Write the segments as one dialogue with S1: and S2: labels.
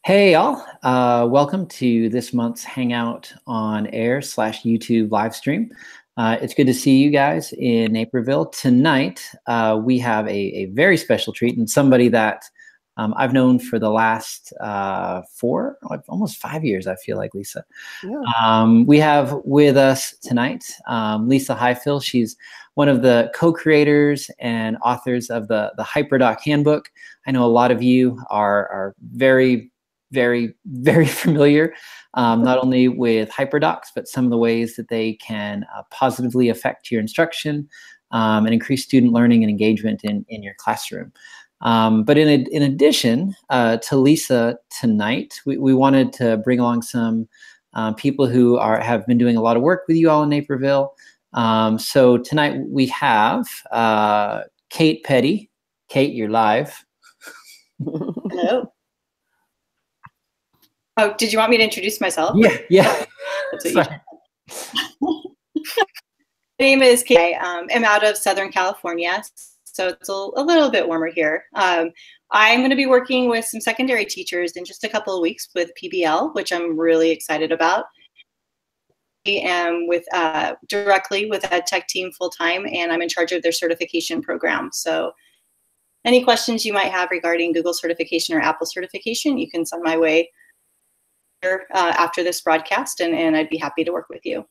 S1: Hey y'all, welcome to this month's Hangout on Air / YouTube live stream. It's good to see you guys in Naperville. Tonight, we have a very special treat and somebody that I've known for the last almost 5 years, I feel like, Lisa. Yeah. We have with us tonight Lisa Highfill. She's one of the co-creators and authors of the HyperDoc Handbook. I know a lot of you are very familiar, not only with HyperDocs, but some of the ways that they can positively affect your instruction and increase student learning and engagement in your classroom. But in addition to Lisa tonight, we wanted to bring along some people who have been doing a lot of work with you all in Naperville. So tonight we have Kate Petty. Kate, you're live.
S2: Hello. Oh, did you want me to introduce myself?
S1: Yeah.
S2: My name is Kate. I'm out of Southern California, so it's a little bit warmer here. I'm going to be working with some secondary teachers in just a couple of weeks with PBL, which I'm really excited about. I am directly with Ed Tech team full-time, and I'm in charge of their certification program. So any questions you might have regarding Google certification or Apple certification, you can send my way after this broadcast, and I'd be happy to work with you.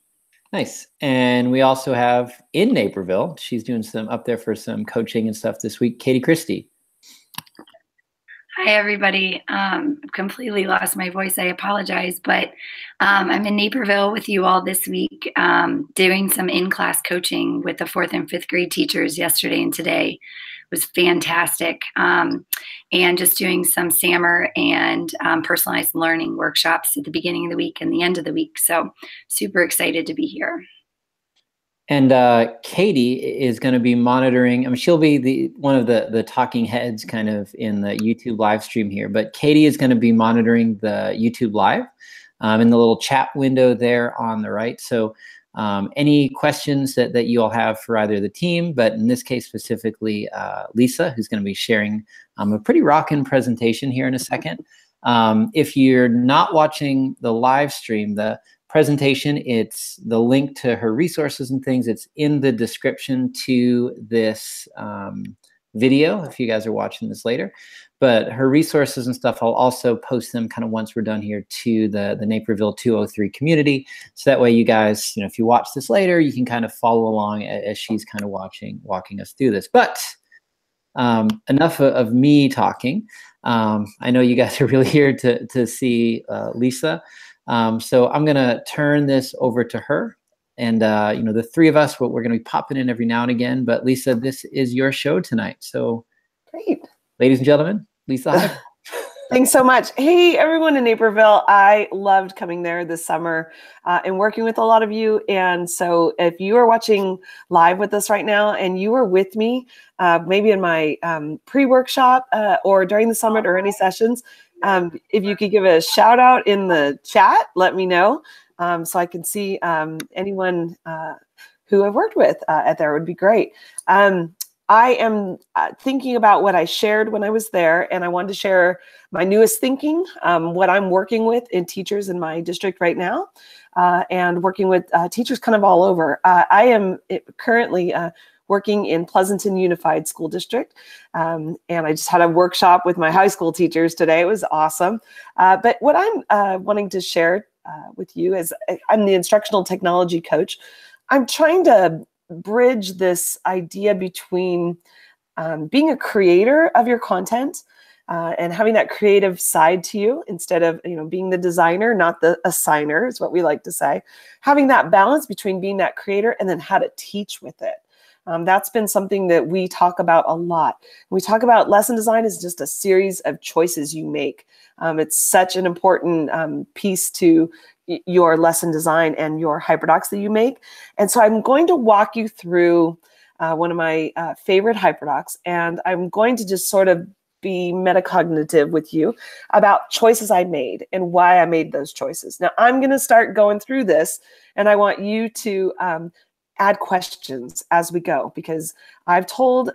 S1: Nice. And we also have in Naperville, she's doing some up there for some coaching and stuff this week, Katie Christie.
S3: Hi, everybody. Completely lost my voice. I apologize, but I'm in Naperville with you all this week, doing some in-class coaching with the 4th and 5th grade teachers yesterday and today. It was fantastic. And just doing some SAMR and personalized learning workshops at the beginning of the week and the end of the week. So super excited to be here.
S1: And Katie is going to be monitoring. I mean, she'll be one of the talking heads kind of in the YouTube live stream here. But Katie is going to be monitoring the YouTube live in the little chat window there on the right. So any questions that you all have for either the team, but in this case specifically Lisa, who's going to be sharing a pretty rockin' presentation here in a second. If you're not watching the live stream, the presentation, it's the link to her resources and things. It's in the description to this video if you guys are watching this later. But her resources and stuff, I'll also post them kind of once we're done here to the Naperville 203 community. So that way you guys, if you watch this later, you can kind of follow along as she's kind of walking us through this. But enough of me talking. I know you guys are really here to see Lisa. So I'm going to turn this over to her. And, the three of us, we're going to be popping in every now and again. But Lisa, this is your show tonight. So
S4: great.
S1: Ladies and gentlemen, Lisa.
S4: Thanks so much. Hey, everyone in Naperville. I loved coming there this summer and working with a lot of you. And so if you are watching live with us right now and you were with me, maybe in my pre-workshop or during the summit or any sessions, if you could give a shout out in the chat, let me know so I can see anyone who I've worked with at there would be great. I am thinking about what I shared when I was there, and I wanted to share my newest thinking, what I'm working with in teachers in my district right now, and working with teachers kind of all over. I am currently working in Pleasanton Unified School District, and I just had a workshop with my high school teachers today. It was awesome. But what I'm wanting to share with you is I'm the instructional technology coach. I'm trying to bridge this idea between being a creator of your content and having that creative side to you instead of being the designer, not the assigner is what we like to say. Having that balance between being that creator and then how to teach with it. That's been something that we talk about a lot. We talk about lesson design as just a series of choices you make. It's such an important piece to your lesson design and your HyperDocs that you make. And so I'm going to walk you through one of my favorite HyperDocs, and I'm going to just sort of be metacognitive with you about choices I made and why I made those choices. Now I'm going to start going through this, and I want you to add questions as we go, because I've told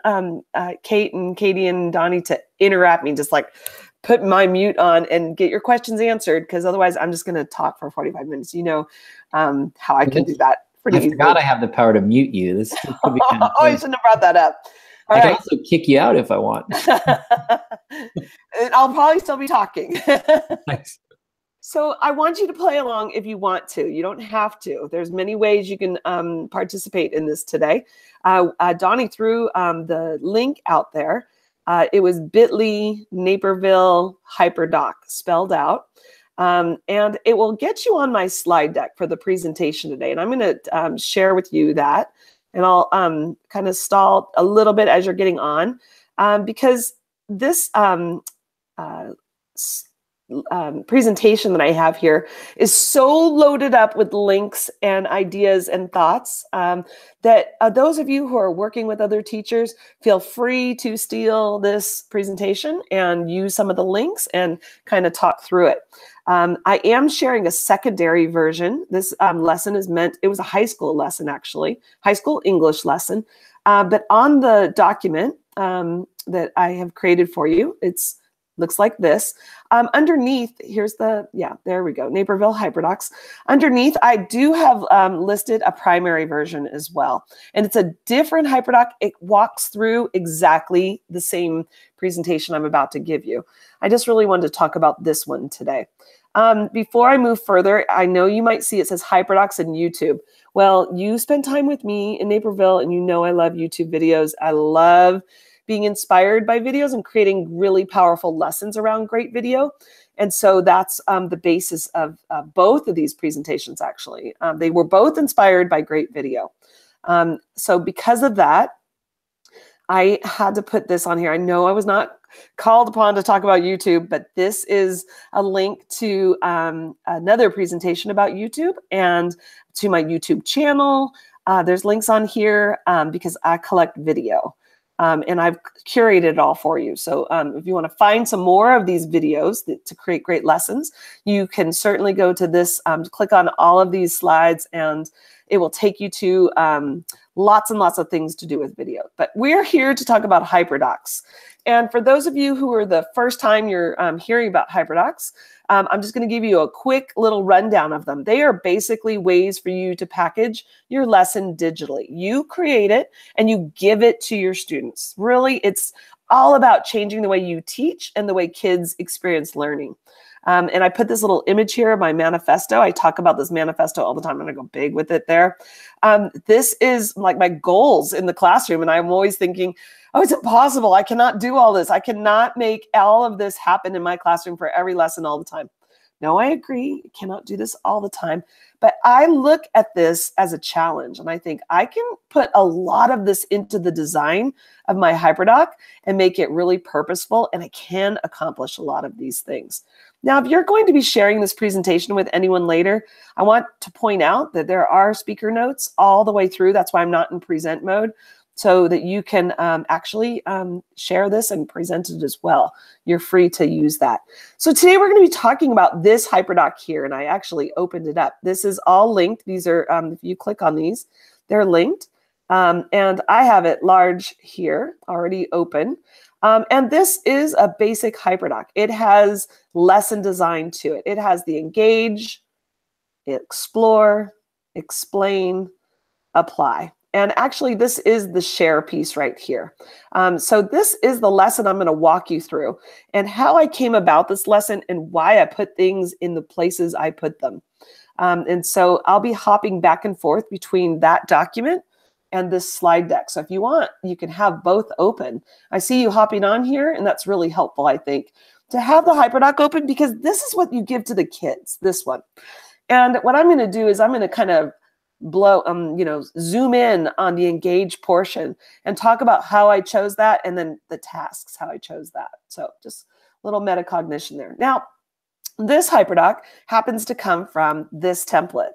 S4: Kate and Katie and Donnie to interrupt me, just like put my mute on and get your questions answered, because otherwise I'm just going to talk for 45 minutes. You know how I can do that pretty easily.
S1: I forgot I have the power to mute you. This could be kind of
S4: oh, I shouldn't have brought that up. All
S1: I
S4: right.
S1: can also kick you out if I want.
S4: And I'll probably still be talking.
S1: Thanks.
S4: So I want you to play along if you want to. You don't have to. There's many ways you can participate in this today. Donnie threw the link out there. It was bit.ly Naperville HyperDoc spelled out. And it will get you on my slide deck for the presentation today. And I'm going to share with you that. And I'll kind of stall a little bit as you're getting on, because this presentation that I have here is so loaded up with links and ideas and thoughts that those of you who are working with other teachers, feel free to steal this presentation and use some of the links and kind of talk through it. I am sharing a secondary version. This lesson is meant, it was a high school lesson actually, high school English lesson, but on the document that I have created for you, it's looks like this. Underneath, here's the, yeah, there we go, Naperville HyperDocs. Underneath, I do have listed a primary version as well. And it's a different HyperDoc. It walks through exactly the same presentation I'm about to give you. I just really wanted to talk about this one today. Before I move further, I know you might see it says HyperDocs and YouTube. Well, you spend time with me in Naperville and you know I love YouTube videos. I love being inspired by videos and creating really powerful lessons around great video. And so that's the basis of both of these presentations, actually. They were both inspired by great video. So because of that, I had to put this on here. I know I was not called upon to talk about YouTube, but this is a link to another presentation about YouTube and to my YouTube channel. There's links on here because I collect video. And I've curated it all for you. So if you want to find some more of these videos to create great lessons, you can certainly go to this, click on all of these slides, and it will take you to lots and lots of things to do with video. But we're here to talk about HyperDocs. And for those of you who are the first time you're hearing about HyperDocs, I'm just going to give you a quick little rundown of them. They are basically ways for you to package your lesson digitally. You create it and you give it to your students. Really, it's all about changing the way you teach and the way kids experience learning. And I put this little image here of my manifesto. I talk about this manifesto all the time. I'm going to go big with it there. This is like my goals in the classroom. And I'm always thinking, oh, it's impossible. I cannot do all this. I cannot make all of this happen in my classroom for every lesson all the time. No, I agree. You cannot do this all the time. But I look at this as a challenge. And I think I can put a lot of this into the design of my HyperDoc and make it really purposeful. And I can accomplish a lot of these things. Now, if you're going to be sharing this presentation with anyone later, I want to point out that there are speaker notes all the way through. That's why I'm not in present mode, so that you can actually share this and present it as well. You're free to use that. So today we're going to be talking about this HyperDoc here, and I actually opened it up. This is all linked. These are, if you click on these, they're linked. And I have it large here, already open. And this is a basic HyperDoc. It has lesson design to it. It has the engage, explore, explain, apply. And actually, this is the share piece right here. So this is the lesson I'm going to walk you through and how I came about this lesson and why I put things in the places I put them. And so I'll be hopping back and forth between that document and this slide deck. So if you want, you can have both open. I see you hopping on here, and that's really helpful, I think, to have the HyperDoc open, because this is what you give to the kids, this one. And what I'm going to do is I'm going to kind of zoom in on the engage portion and talk about how I chose that, and then the tasks, how I chose that. So just a little metacognition there. Now, this HyperDoc happens to come from this template.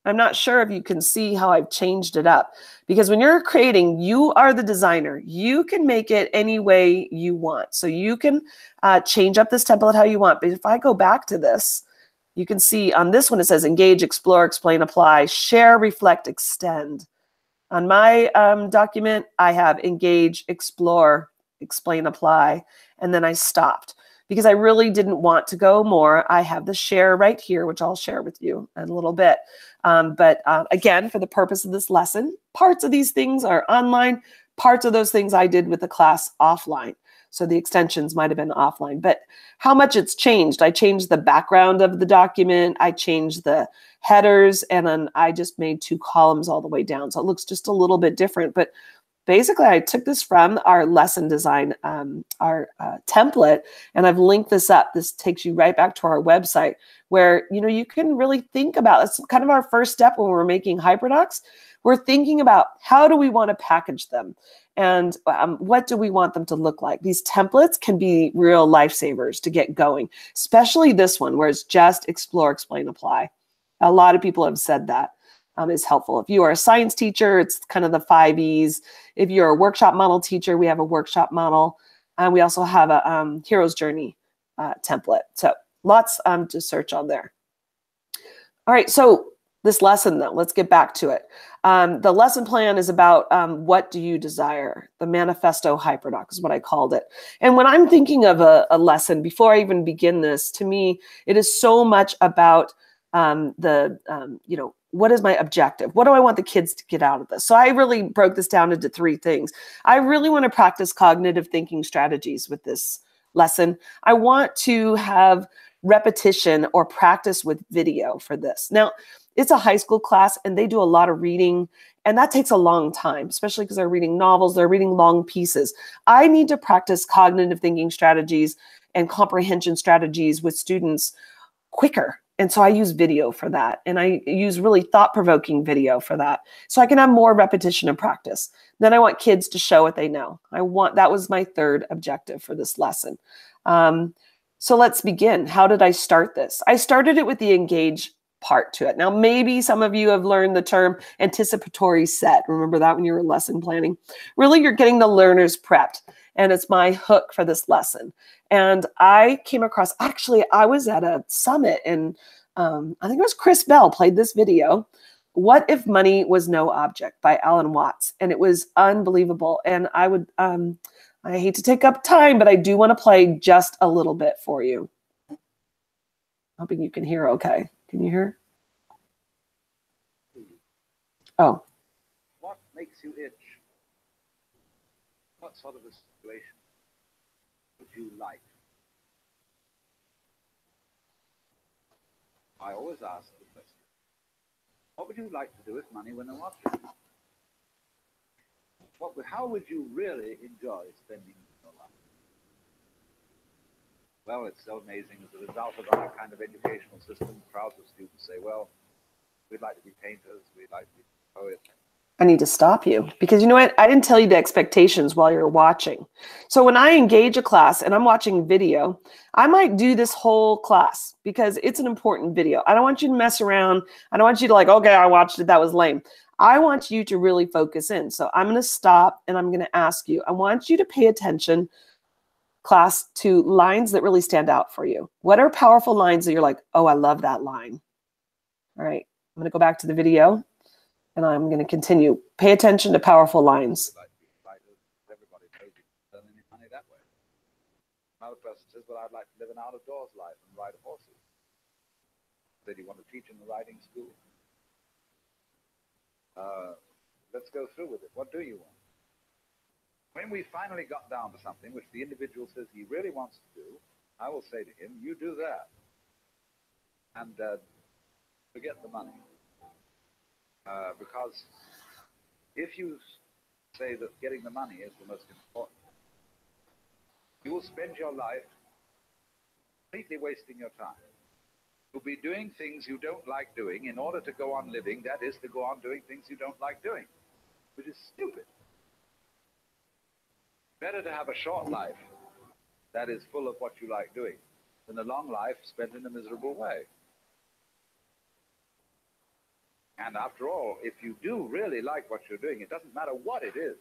S4: I'm not sure if you can see how I've changed it up, because when you're creating, you are the designer. You can make it any way you want. So you can change up this template how you want. But if I go back to this, you can see on this one, it says engage, explore, explain, apply, share, reflect, extend. On my document, I have engage, explore, explain, apply, and then I stopped. because I really didn't want to go more. I have the share right here, which I'll share with you in a little bit. But again, for the purpose of this lesson, parts of these things are online, parts of those things I did with the class offline. So the extensions might have been offline, but how much it's changed. I changed the background of the document. I changed the headers, and then I just made 2 columns all the way down. So it looks just a little bit different, but basically I took this from our lesson design, our template, and I've linked this up. This takes you right back to our website where, you know, you can really think about, it's kind of our first step when we're making HyperDocs. We're thinking about how do we want to package them, and what do we want them to look like. These templates can be real lifesavers to get going, especially this one where it's just explore, explain, apply. A lot of people have said that is helpful. If you are a science teacher, it's kind of the 5 E's. If you're a workshop model teacher, we have a workshop model. And we also have a hero's journey template. So lots to search on there. All right, so this lesson though, let's get back to it. The lesson plan is about what do you desire? The manifesto HyperDoc is what I called it. And when I'm thinking of a lesson, before I even begin this, to me, it is so much about you know, what is my objective? What do I want the kids to get out of this? So I really broke this down into 3 things. I really want to practice cognitive thinking strategies with this lesson. I want to have repetition or practice with video for this. Now, it's a high school class and they do a lot of reading, and that takes a long time, especially because they're reading novels, they're reading long pieces. I need to practice cognitive thinking strategies and comprehension strategies with students quicker. And so I use video for that. And I use really thought-provoking video for that. So I can have more repetition and practice. Then I want kids to show what they know. That was my 3rd objective for this lesson. So let's begin. How did I start this? I started it with the engage part to it. Now, maybe some of you have learned the term anticipatory set. Remember that when you were lesson planning? Really, you're getting the learners prepped. And it's my hook for this lesson. And I came across, actually, I was at a summit and I think it was Chris Bell played this video, What If Money Was No Object by Alan Watts. And it was unbelievable. And I would, I hate to take up time, but I do want to play just a little bit for you. Hoping you can hear okay. Can you hear? Oh.
S5: What makes you itch? What sort of a situation would you like? I always ask the question, what would you like to do with money when no object? How would you really enjoy spending your life? Well, it's so amazing. As a result of our kind of educational system, crowds of students say, well, we'd like to be painters, we'd like to be poets.
S4: I need to stop you because you know what? I didn't tell you the expectations while you're watching. So when I engage a class and I'm watching video, I might do this whole class because it's an important video. I don't want you to mess around. I don't want you to like, okay, I watched it, that was lame. I want you to really focus in. So I'm going to stop and I'm going to ask you, I want you to pay attention, class, to lines that really stand out for you. What are powerful lines that you're like, oh, I love that line? All right, I'm going to go back to the video. And I'm going to continue. Pay attention to powerful lines.
S5: Everybody knows you can earn any money that way. Another person says, well, I'd like to live an out-of-doors life and ride horses. Then you want to teach in the riding school? Let's go through with it. What do you want? When we finally got down to something which the individual says he really wants to do, I will say to him, you do that. And forget the money. Because if you say that getting the money is the most important, you will spend your life completely wasting your time. You'll be doing things you don't like doing in order to go on living, that is, to go on doing things you don't like doing, which is stupid. Better to have a short life that is full of what you like doing than a long life spent in a miserable way. And after all, if you do really like what you're doing, it doesn't matter what it is.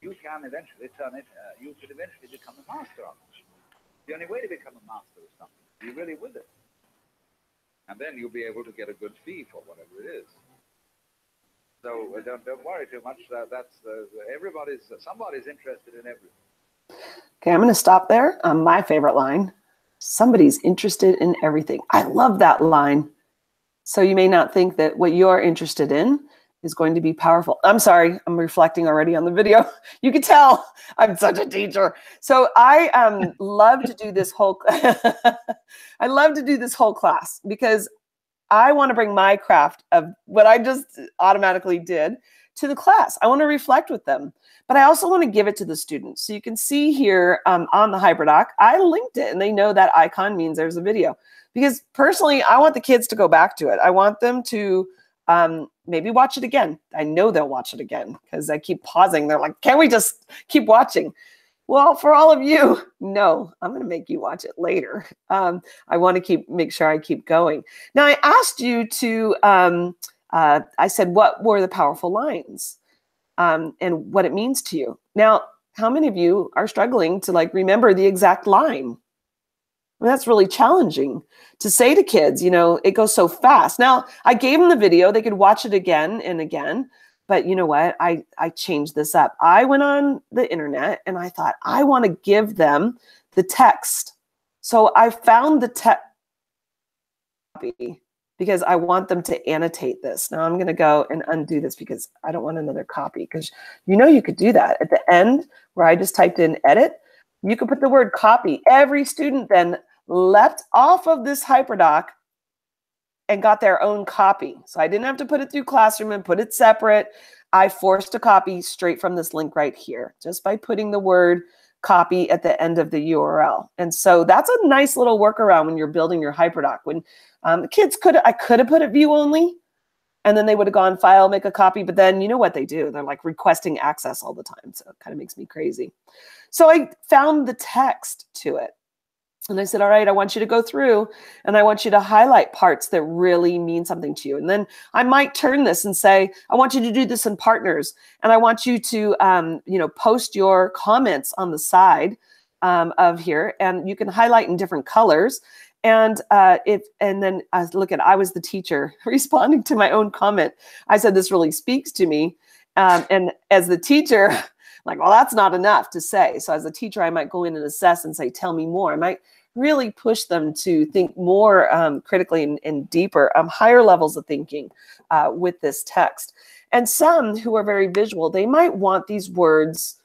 S5: You can eventually turn it, you could eventually become a master of it. The only way to become a master of something is to be really with it. And then you'll be able to get a good fee for whatever it is. So don't worry too much. Somebody's interested in everything.
S4: Okay, I'm going to stop there on my favorite line. Somebody's interested in everything. I love that line. So you may not think that what you're interested in is going to be powerful. I'm sorry, I'm reflecting already on the video. You can tell I'm such a teacher. So I love to do this whole I love to do this whole class because I want to bring my craft of what I just automatically did to the class. I want to reflect with them, but I also want to give it to the students. So you can see here on the HyperDoc, I linked it and they know that icon means there's a video because personally, I want the kids to go back to it. I want them to maybe watch it again. I know they'll watch it again because I keep pausing. They're like, can we just keep watching? Well, for all of you, no, I'm going to make you watch it later. I want to make sure I keep going. Now, I asked you to, I said, what were the powerful lines and what it means to you? Now, how many of you are struggling to like remember the exact line? Well, that's really challenging to say to kids, you know, it goes so fast. Now, I gave them the video. They could watch it again and again. But you know what? I changed this up. I went on the internet and I thought, I want to give them the text. So I found the text copy because I want them to annotate this. Now I'm going to go and undo this because I don't want another copy because you know you could do that. At the end where I just typed in edit, you could put the word copy. Every student then leapt off of this HyperDoc and got their own copy. So I didn't have to put it through Classroom and put it separate. I forced a copy straight from this link right here, just by putting the word copy at the end of the URL. And so that's a nice little workaround when you're building your HyperDoc. When the kids I could have put it view only, and then they would have gone file, make a copy, but then you know what they do? They're like requesting access all the time. So it kind of makes me crazy. So I found the text to it. And I said, all right, I want you to go through and I want you to highlight parts that really mean something to you. And then I might turn this and say, I want you to do this in partners. And I want you to, you know, post your comments on the side of here. And you can highlight in different colors. And then look at, I was the teacher responding to my own comment. I said, this really speaks to me. And as the teacher, like, well, that's not enough to say. So as a teacher, I might go in and assess and say, tell me more. I might really push them to think more critically and deeper, higher levels of thinking with this text. And some who are very visual, they might want these words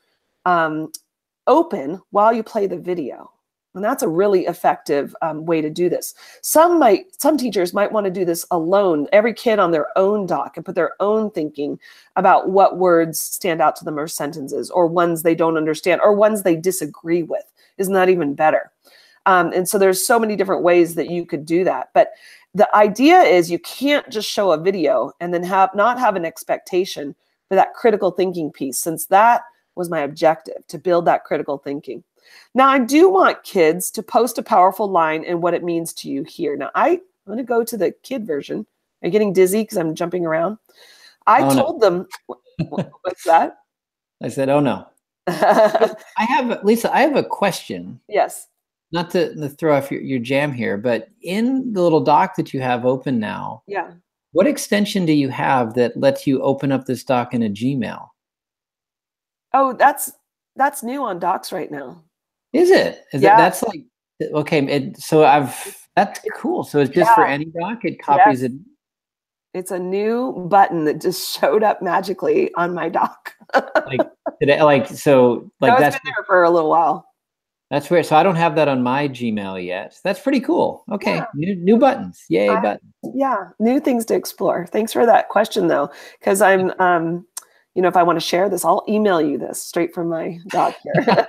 S4: open while you play the video. And that's a really effective way to do this. Some teachers might want to do this alone, every kid on their own doc, and put their own thinking about what words stand out to them or sentences, or ones they don't understand, or ones they disagree with. Isn't that even better? And so there's so many different ways that you could do that. But the idea is you can't just show a video and then not have an expectation for that critical thinking piece, since that was my objective, to build that critical thinking. Now, I do want kids to post a powerful line and what it means to you here. Now, I'm going to go to the kid version. Are you getting dizzy because I'm jumping around? I told them, what's that?
S1: I said, oh, no. Lisa, I have a question.
S4: Yes.
S1: Not to throw off your jam here, but in the little doc that you have open now,
S4: yeah,
S1: what extension do you have that lets you open up this doc in a Gmail?
S4: Oh, that's new on Docs right now.
S1: Is it?
S4: Yeah.
S1: That's like, okay. That's cool. So it's just for any doc, it copies it.
S4: It's a new button that just showed up magically on my doc.
S1: It's been there
S4: for a little while.
S1: That's weird. So I don't have that on my Gmail yet. That's pretty cool. Okay. Yeah. New buttons. Yay, buttons.
S4: Yeah. New things to explore. Thanks for that question though. Because I'm, you know, if I want to share this, I'll email you this straight from my doc here.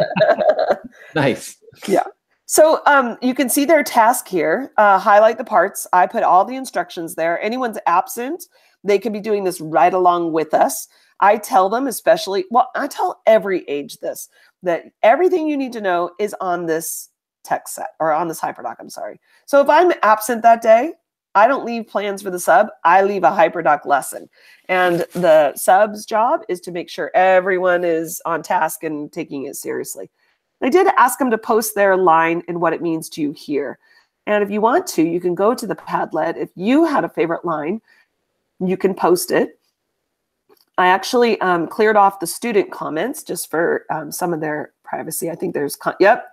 S1: Nice.
S4: Yeah. So you can see their task here. Highlight the parts. I put all the instructions there. Anyone's absent, they can be doing this right along with us. I tell them, I tell every age this, that everything you need to know is on this text set, or on this HyperDoc, I'm sorry. So if I'm absent that day, I don't leave plans for the sub. I leave a HyperDoc lesson. And the sub's job is to make sure everyone is on task and taking it seriously. I did ask them to post their line and what it means to you here. And if you want to, you can go to the Padlet. If you had a favorite line, you can post it. I actually cleared off the student comments just for some of their privacy. I think there's, yep.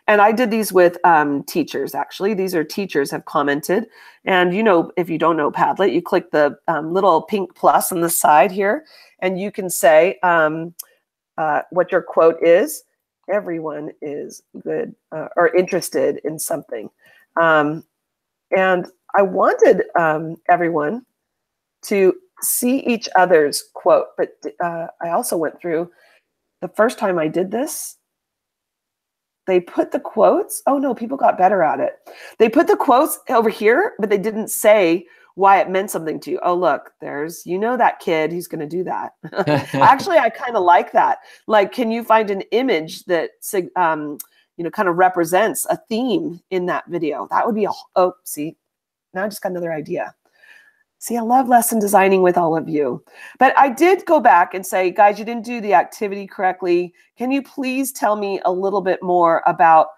S4: And I did these with teachers, actually. These are teachers have commented. And, you know, if you don't know Padlet, you click the little pink plus on the side here, and you can say what your quote is. Everyone is good or interested in something. And I wanted everyone to see each other's quote, but I also went through the first time I did this. They put the quotes. Oh no, people got better at it. They put the quotes over here, but they didn't say why it meant something to you. Oh, look, there's, you know, that kid who's going to do that. Actually, I kind of like that. Like, can you find an image that, you know, kind of represents a theme in that video? That would be oh, see, now I just got another idea. See, I love lesson designing with all of you. But I did go back and say, guys, you didn't do the activity correctly. Can you please tell me a little bit more about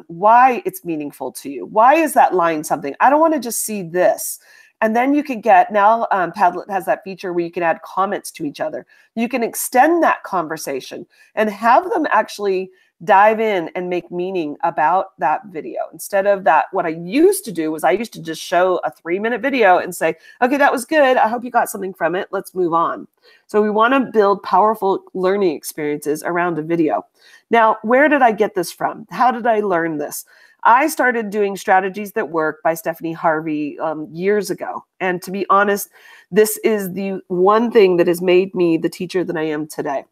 S4: why it's meaningful to you? Why is that line something? I don't want to just see this. And then you can get, now Padlet has that feature where you can add comments to each other. You can extend that conversation and have them actually dive in and make meaning about that video. Instead of that, what I used to do was I used to just show a 3-minute video and say, okay, that was good. I hope you got something from it. Let's move on. So we want to build powerful learning experiences around a video. Now, where did I get this from? How did I learn this? I started doing Strategies That Work by Stephanie Harvey years ago. And to be honest, this is the one thing that has made me the teacher that I am today.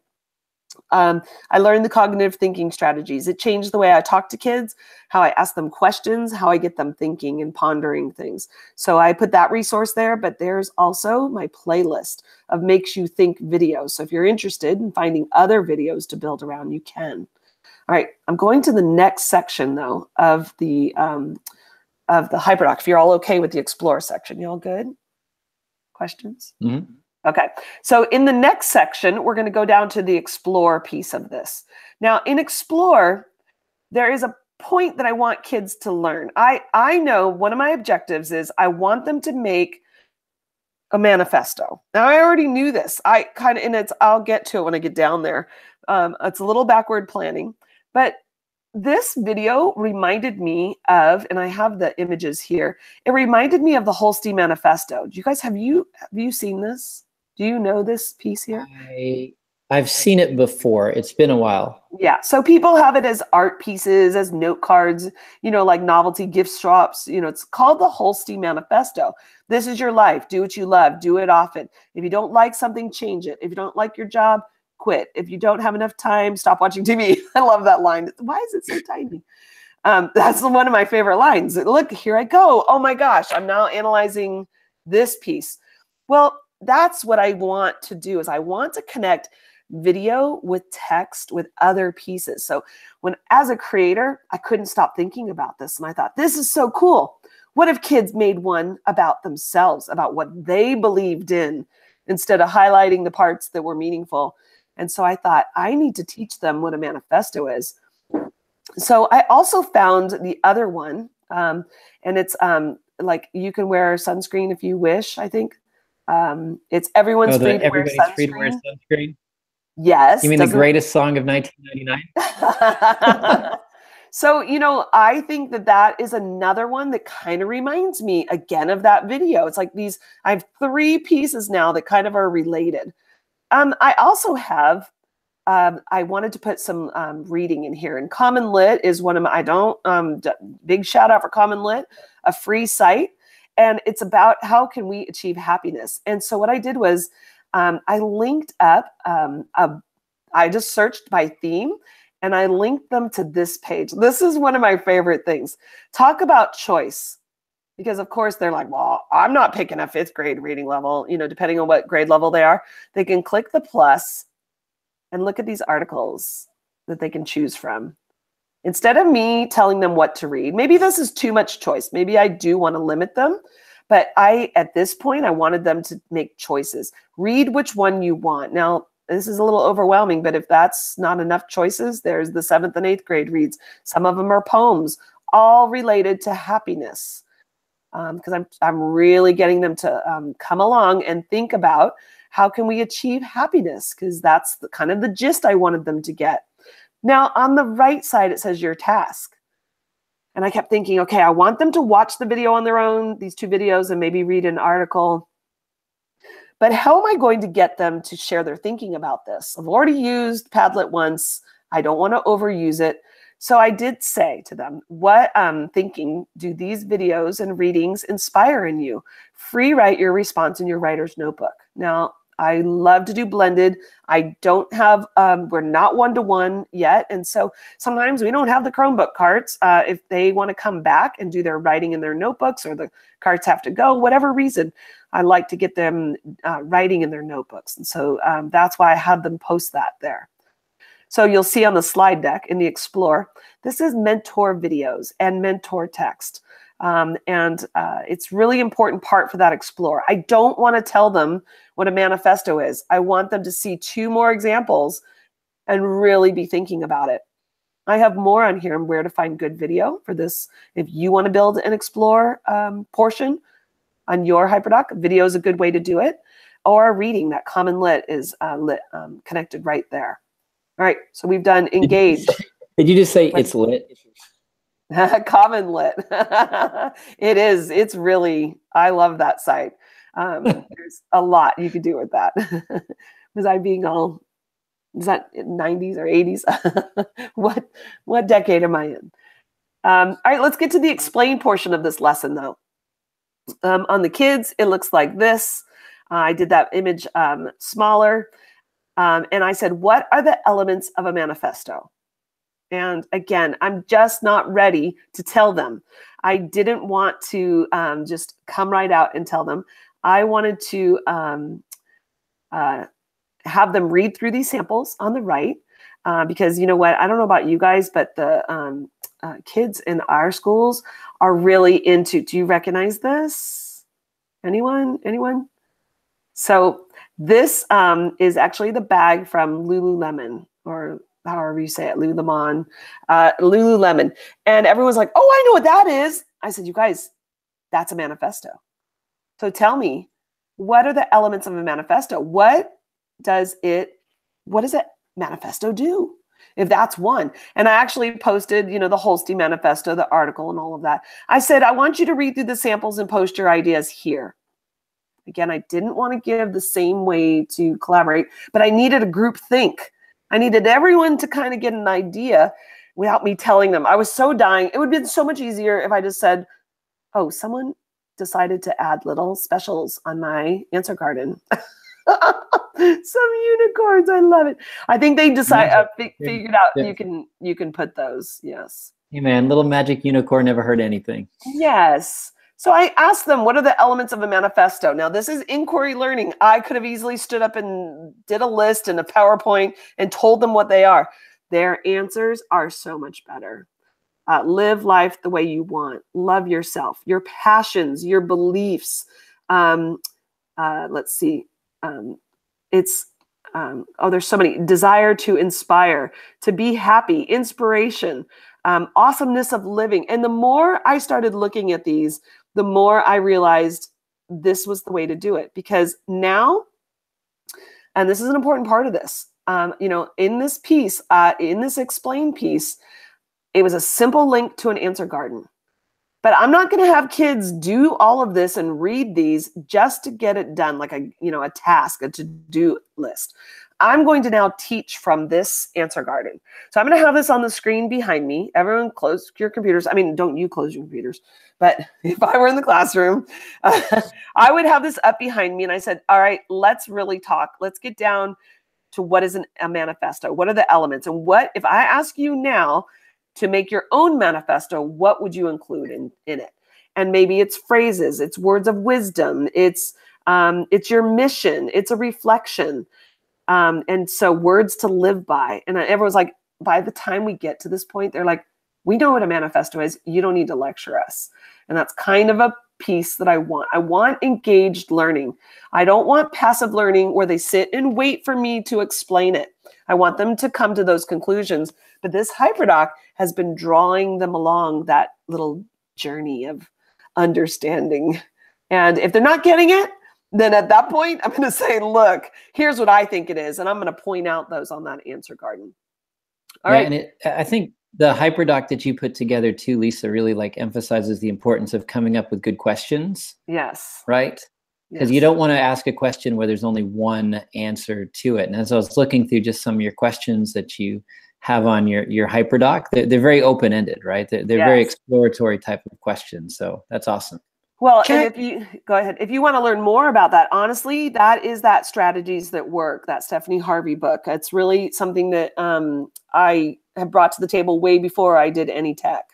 S4: I learned the cognitive thinking strategies. It changed the way I talk to kids, how I ask them questions, how I get them thinking and pondering things. So I put that resource there, but there's also my playlist of Makes You Think videos. So if you're interested in finding other videos to build around, you can. All right, I'm going to the next section though of the HyperDoc. If you're all okay with the Explore section, you all good? Questions? Mm-hmm. Okay, so in the next section, we're going to go down to the Explore piece of this. Now, in Explore, there is a point that I want kids to learn. I know one of my objectives is I want them to make a manifesto. Now, I already knew this. I'll get to it when I get down there. It's a little backward planning, but this video reminded me of, and I have the images here, it reminded me of the Holstein Manifesto. Do you guys, have you seen this? Do you know this piece here?
S1: I've seen it before. It's been a while.
S4: Yeah. So people have it as art pieces, as note cards, you know, like novelty gift shops. You know, it's called the Holstein Manifesto. This is your life. Do what you love. Do it often. If you don't like something, change it. If you don't like your job, quit. If you don't have enough time, stop watching TV. I love that line. Why is it so tiny? That's one of my favorite lines. Look, here I go. Oh my gosh, I'm now analyzing this piece. Well, that's what I want to do, is I want to connect video with text with other pieces. So as a creator, I couldn't stop thinking about this. And I thought, this is so cool. What if kids made one about themselves, about what they believed in, instead of highlighting the parts that were meaningful? And so I thought, I need to teach them what a manifesto is. So I also found the other one, and it's like you can wear sunscreen if you wish, I think. It's Everyone's Free to Wear Sunscreen. Yes.
S1: You mean the greatest song of 1999?
S4: So, you know, I think that is another one that kind of reminds me again of that video. It's like I have 3 pieces now that kind of are related. I also have, I wanted to put some reading in here, and Common Lit is one of my, big shout out for Common Lit, a free site. And it's about how can we achieve happiness. And so what I did was I linked up, I just searched by theme, and I linked them to this page. This is one of my favorite things. Talk about choice. Because of course they're like, well, I'm not picking a 5th grade reading level, you know, depending on what grade level they are. They can click the plus and look at these articles that they can choose from. Instead of me telling them what to read, maybe this is too much choice. Maybe I do want to limit them, but at this point, I wanted them to make choices. Read which one you want. Now, this is a little overwhelming, but if that's not enough choices, there's the 7th and 8th grade reads. Some of them are poems, all related to happiness. Because I'm really getting them to come along and think about how can we achieve happiness, because that's kind of the gist I wanted them to get. Now, on the right side, it says your task. And I kept thinking, okay, I want them to watch the video on their own, these 2 videos, and maybe read an article. But how am I going to get them to share their thinking about this? I've already used Padlet once. I don't want to overuse it. So I did say to them, what thinking do these videos and readings inspire in you? Free write your response in your writer's notebook. Now, I love to do blended. I don't have, we're not one-to-one yet. And so sometimes we don't have the Chromebook carts. If they want to come back and do their writing in their notebooks, or the carts have to go, whatever reason, I like to get them writing in their notebooks. And so that's why I had them post that there. So you'll see on the slide deck in the Explore, this is mentor videos and mentor text. It's really important part for that Explore. I don't want to tell them what a manifesto is. I want them to see 2 more examples and really be thinking about it. I have more on here on where to find good video for this. If you want to build an Explore portion on your HyperDoc, video is a good way to do it. Or reading, that Common Lit is connected right there. All right, so we've done engage.
S1: Did you just say it's lit?
S4: Common Lit. It is. It's really, I love that site. There's a lot you could do with that. Was I being all, is that 90s or 80s? What decade am I in? All right, let's get to the explain portion of this lesson though. On the kids, it looks like this. I did that image smaller. And I said, what are the elements of a manifesto? And again, I'm just not ready to tell them. I didn't want to just come right out and tell them. I wanted to have them read through these samples on the right, because you know what? I don't know about you guys, but the kids in our schools are really into, do you recognize this? Anyone? Anyone? So this is actually the bag from Lululemon, or however you say it, Lululemon. And everyone's like, oh, I know what that is. I said, you guys, that's a manifesto. So tell me, what are the elements of a manifesto? What does a manifesto do? If that's one. And I actually posted, you know, the Holstein Manifesto, the article and all of that. I said, I want you to read through the samples and post your ideas here. Again, I didn't want to give the same way to collaborate, but I needed a group think. I needed everyone to kind of get an idea without me telling them. I was so dying. It would have been so much easier if I just said, oh, someone decided to add little specials on my answer garden. Some unicorns. I love it. I think they figured out you can put those. Yes.
S1: Hey man, little magic unicorn never heard anything.
S4: Yes. So I asked them, what are the elements of a manifesto? Now, this is inquiry learning. I could have easily stood up and did a list and a PowerPoint and told them what they are. Their answers are so much better. Live life the way you want. Love yourself, your passions, your beliefs. Let's see. There's so many. Desire to inspire, to be happy, inspiration, awesomeness of living. And the more I started looking at these, the more I realized this was the way to do it. Because now, and this is an important part of this, you know, in this piece, in this explain piece, it was a simple link to an answer garden. But I'm not going to have kids do all of this and read these just to get it done, like a task, a to-do list. I'm going to now teach from this answer garden. So I'm going to have this on the screen behind me. Everyone close your computers. I mean, don't you close your computers. But if I were in the classroom, I would have this up behind me. And I said, all right, let's really talk. Let's get down to what is a manifesto. What are the elements? And what, if I ask you now to make your own manifesto, what would you include in it? And maybe it's phrases, it's words of wisdom, it's your mission, it's a reflection. And so words to live by. And everyone's like, by the time we get to this point, they're like, we know what a manifesto is. You don't need to lecture us. And that's kind of a piece that I want. I want engaged learning. I don't want passive learning where they sit and wait for me to explain it. I want them to come to those conclusions. But this HyperDoc has been drawing them along that little journey of understanding. And if they're not getting it, then at that point, I'm going to say, look, here's what I think it is. And I'm going to point out those on that answer garden. All right.
S1: And I think the HyperDoc that you put together too, Lisa, really like emphasizes the importance of coming up with good questions.
S4: Yes.
S1: Right? Because you don't want to ask a question where there's only one answer to it. And as I was looking through just some of your questions that you have on your HyperDoc, they're very open-ended, right? They're very exploratory type of questions. So that's awesome.
S4: Well, and if you go ahead, if you want to learn more about that, honestly, that is that Strategies That Work, that Stephanie Harvey book. It's really something that I have brought to the table way before I did any tech.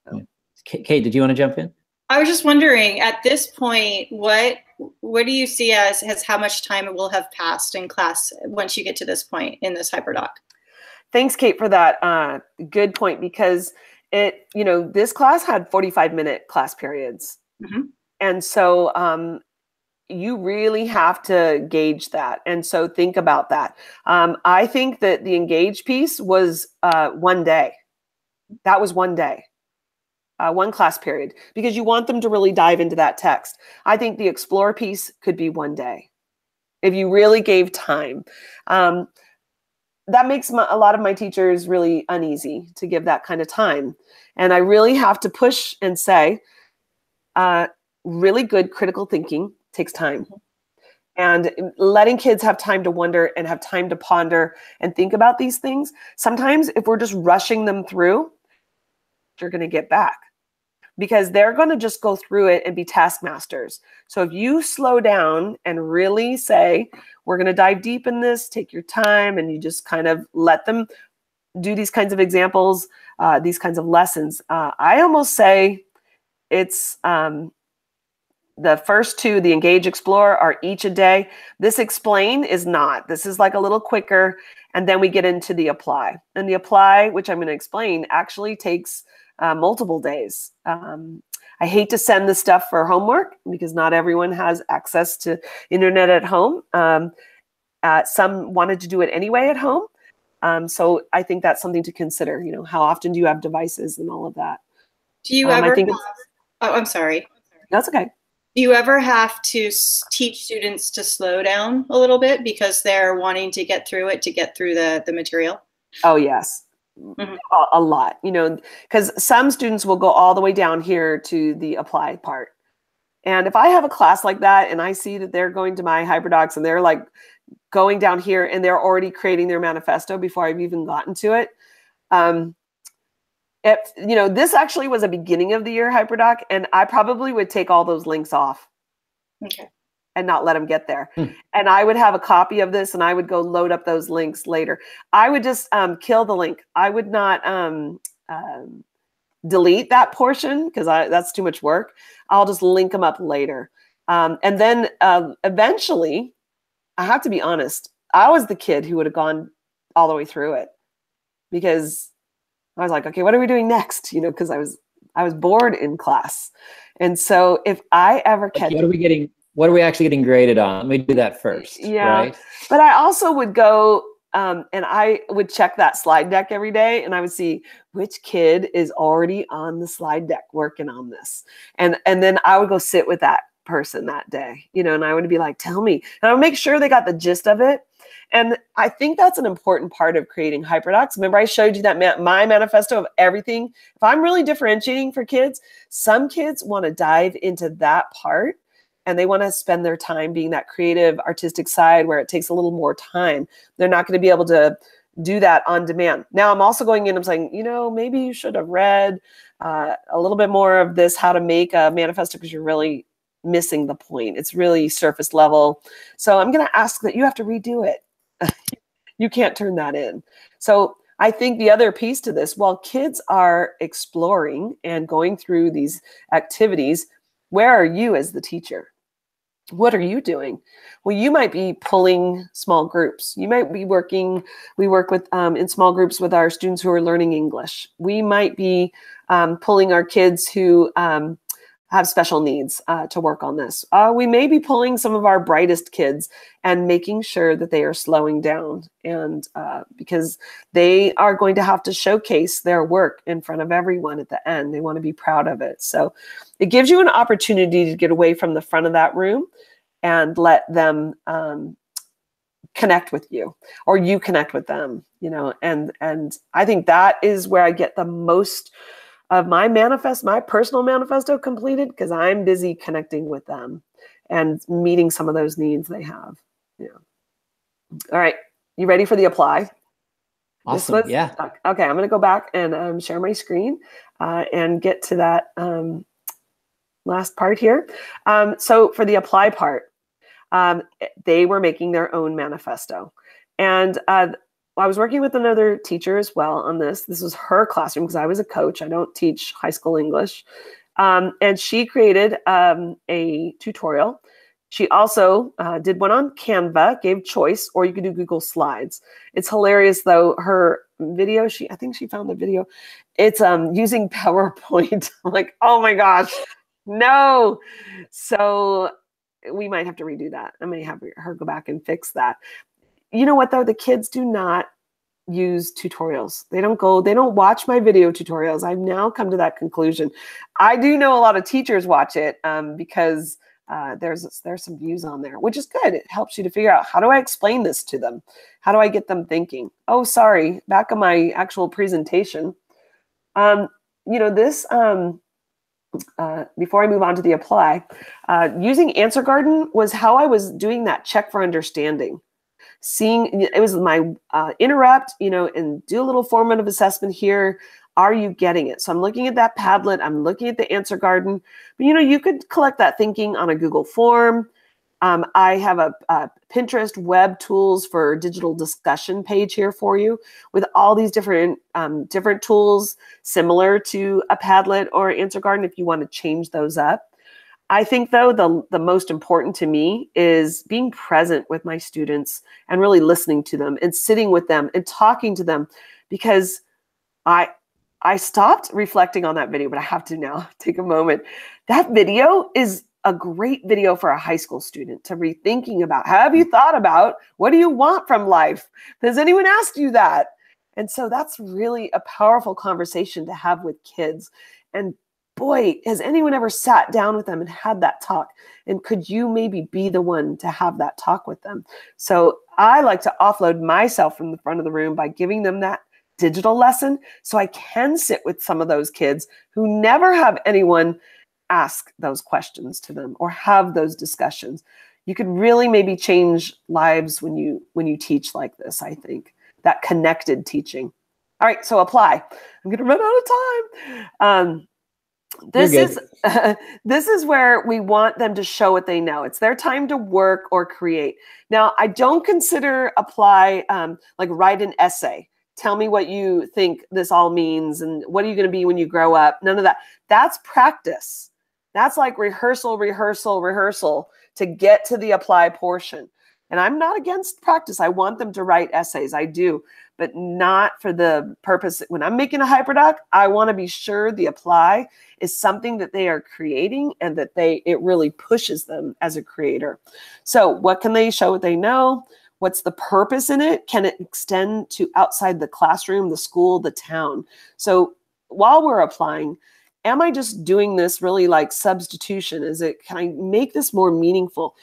S1: So. Kate, did you want to jump in?
S2: I was just wondering, at this point, what do you see as how much time it will have passed in class once you get to this point in this HyperDoc?
S4: Thanks, Kate, for that good point, because this class had 45-minute class periods.
S2: Mm-hmm.
S4: And so you really have to gauge that. And so think about that. I think that the engage piece was 1 day. That was 1 day. One class period, because you want them to really dive into that text. I think the explore piece could be 1 day if you really gave time. That makes a lot of my teachers really uneasy to give that kind of time. And I really have to push and say, really good critical thinking takes time. And letting kids have time to wonder and have time to ponder and think about these things. Sometimes if we're just rushing them through, you're going to get back, because they're going to just go through it and be taskmasters. So if you slow down and really say, we're going to dive deep in this, take your time, and you just kind of let them do these kinds of examples, these kinds of lessons. I almost say it's the first two, the engage, explore, are each a day. This explain is not. This is like a little quicker. And then we get into the apply. And the apply, which I'm going to explain, actually takes multiple days. I hate to send this stuff for homework because not everyone has access to internet at home. Some wanted to do it anyway at home. So I think that's something to consider. How often do you have devices and all of that?
S2: Do you ever I'm sorry.
S4: That's okay.
S2: Do you ever have to teach students to slow down a little bit because they're wanting to get through it, to get through the material?
S4: Oh, yes. Mm-hmm. A lot, because some students will go all the way down here to the apply part. And if I have a class like that and I see that they're going to my HyperDocs and they're like going down here and they're already creating their manifesto before I've even gotten to it. This actually was a beginning of the year HyperDoc, and I probably would take all those links off.
S2: Okay.
S4: And not let them get there. And I would have a copy of this and I would go load up those links later. I would just kill the link. I would not delete that portion because that's too much work. I'll just link them up later. And then eventually, I have to be honest, I was the kid who would have gone all the way through it because I was like, okay, what are we doing next? Because I was bored in class. And so if I ever catch
S1: what are we actually getting graded on? Let me do that first.
S4: Yeah.
S1: Right?
S4: But I also would go and I would check that slide deck every day and I would see which kid is already on the slide deck working on this. And then I would go sit with that person that day, and I would be like, tell me. And I would make sure they got the gist of it. And I think that's an important part of creating HyperDocs. Remember, I showed you that my manifesto of everything. If I'm really differentiating for kids, some kids want to dive into that part. And they want to spend their time being that creative, artistic side where it takes a little more time. They're not going to be able to do that on demand. Now, I'm also going in and saying, maybe you should have read a little bit more of this, how to make a manifesto, because you're really missing the point. It's really surface level. So I'm going to ask that you have to redo it. You can't turn that in. So I think the other piece to this, while kids are exploring and going through these activities, where are you as the teacher? What are you doing? Well, you might be pulling small groups. You might be we work with in small groups with our students who are learning English. We might be pulling our kids who have special needs to work on this. We may be pulling some of our brightest kids and making sure that they are slowing down, and because they are going to have to showcase their work in front of everyone at the end. They want to be proud of it. So it gives you an opportunity to get away from the front of that room and let them connect with you, or you connect with them, you know, and I think that is where I get the most of my personal manifesto completed, because I'm busy connecting with them and meeting some of those needs they have. Yeah. All right. You ready for the apply?
S1: Awesome. Yeah.
S4: Okay. I'm going to go back and share my screen and get to that last part here. So for the apply part, they were making their own manifesto. And I was working with another teacher as well on this. This was her classroom because I was a coach. I don't teach high school English. And she created a tutorial. She also did one on Canva, gave choice, or you could do Google Slides. It's hilarious though. Her video, I think she found the video. It's using PowerPoint. I'm like, oh my gosh, no. So we might have to redo that. I may have her go back and fix that. You know what though? The kids do not use tutorials. They don't watch my video tutorials. I've now come to that conclusion. I do know a lot of teachers watch it because there's some views on there, which is good. It helps you to figure out, how do I explain this to them? How do I get them thinking? Oh, sorry, back on my actual presentation. You know, this, before I move on to the apply, using Answer Garden was how I was doing that check for understanding. It was my interrupt, you know, and do a little formative assessment here. Are you getting it? So I'm looking at that Padlet. I'm looking at the Answer Garden. But, you know, you could collect that thinking on a Google form. I have a Pinterest web tools for digital discussion page here for you with all these different tools similar to a Padlet or Answer Garden if you want to change those up. I think, though, the most important to me is being present with my students and really listening to them and sitting with them and talking to them, because I stopped reflecting on that video, but I have to now take a moment. That video is a great video for a high school student to be thinking about. Have you thought about, what do you want from life? Has anyone asked you that? And so that's really a powerful conversation to have with kids. And boy, has anyone ever sat down with them and had that talk? And could you maybe be the one to have that talk with them? So I like to offload myself from the front of the room by giving them that digital lesson, so I can sit with some of those kids who never have anyone ask those questions to them or have those discussions. You could really maybe change lives when you teach like this, I think. That connected teaching. All right, so apply. I'm going to run out of time. This is where we want them to show what they know. It's their time to work or create. Now, I don't consider apply like write an essay. Tell me what you think this all means and what are you going to be when you grow up. None of that. That's practice. That's like rehearsal to get to the apply portion. And I'm not against practice. I want them to write essays. I do, but not for the purpose. When I'm making a HyperDoc, I want to be sure the apply is something that they are creating and that it really pushes them as a creator. So what can they show what they know? What's the purpose in it? Can it extend to outside the classroom, the school, the town? So while we're applying, am I just doing this really like substitution? Can I make this more meaningful?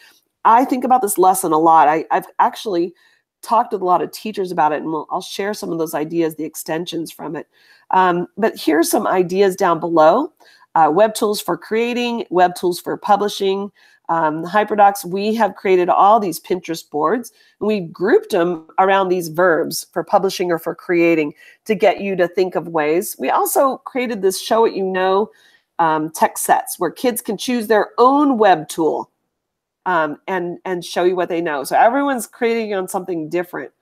S4: I think about this lesson a lot. I've actually talked with a lot of teachers about it, and I'll share some of those ideas, the extensions from it. But here's some ideas down below. Web tools for creating, web tools for publishing. HyperDocs, we have created all these Pinterest boards, and we grouped them around these verbs for publishing or for creating to get you to think of ways. We also created this show what you know text sets where kids can choose their own web tool and show you what they know. So everyone's creating on something different.